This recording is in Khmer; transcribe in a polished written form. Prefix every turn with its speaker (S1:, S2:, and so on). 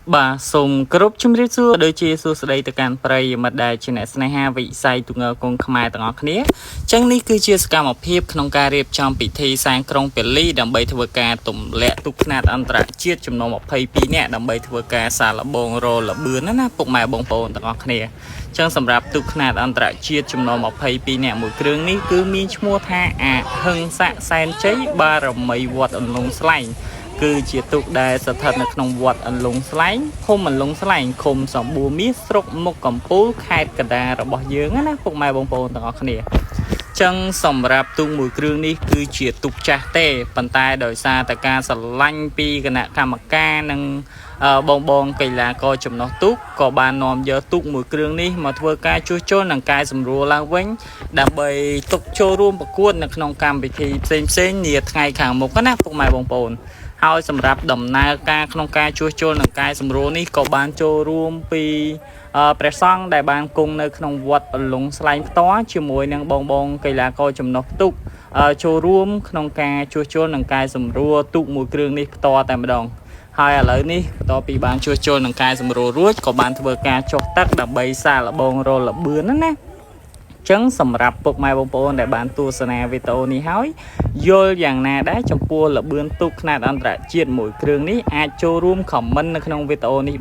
S1: Bà sùng group chung riêng xưa đôi chia xưa đây từ càn prey mà đại trên này sne ha vị say tụ ngờ cùng khmai tầng ngọc khné chẳng ní cứ chia scam một hiệpក្នុងការរៀបចំពិធីសាងក្រុងពលីដើម្បីធ្វើការទម្លាក់ទុកខ្នាតអន្តរជាតិចំនួន22នាក់ដើម្បីធ្វើការសាឡបងរលបឿនណាពុកម៉ែបងប្អូនទាំងអស់គ្នាចឹងសម្រាប់ទុកខ្នាតអន្តរជាតិចំនួន22នាក់មួយគ្រឿងនេះគឺមានឈ្មោះថាអាហឹងស័កសែនជ័យបារមីវត្តអន្លង់ស្លែងគឺជាទុកដែលស្ថិតនៅក្នុងវត្តអន្លង់ស្លែងឃុំអន្លង់ស្លែងឃុំសម្បួរមាសស្រុកមុខកំពូលខេត្តកណ្ដាលរបស់យើងណាពុកម៉ែបងប្អូនទាំងអស់គ្នាចឹងសម្រាប់ទូកមួយគ្រឿងនេះគឺជាទូកចាស់ទេប៉ុន្តែដោយសារតែការស្រឡាញ់ពីគណៈកម្មការនិងបងកីឡាករចំណុះទូកក៏បាននាំយកទូកមួយគ្រឿងនេះមកធ្វើការជួសជុលនិងកែសម្រួលឡើងវិញដើម្បីទុកចូលរួមប្រកួតនៅក្នុងកម្មវិធីផ្សេងនាថ្ងៃខាងមុខណាពុកម៉ែបងប្អូនហើយសម្រាប់ដំណើរការក្នុងការជួសជុលនិងកែសម្រួលនេះក៏បានចូលរួមពីព្រះសង្ឃដែលបានគង់នៅក្នុងវត្តអន្លង់ស្លែងផ្ទាល់ជាមួយនឹងបងកីឡាករចំណុះទូកចូលរួមក្នុងការជួសជុលនិងកែសម្រួលទូកមួយគ្រឿងនេះផ្ទាល់តែម្ដងហើយឥឡូវនេះបន្ទាប់ពីបានជួសជុលនិងកែសម្រួលរួចក៏បានធ្វើការចុះទឹកដើម្បីសាកល្បងរលបឿនណាចឹងសម្រាប់ពុកម៉ែបងប្អូនដែលបានទស្សនាវីដេអូនេះហើយយល់យ៉ាងណាដែរចំពោះល្បឿនទូកខ្នាតអន្តរជាតិមួយគ្រឿងនេះអាចចូលរួមខមមិននៅក្នុងវីដេអូនេះ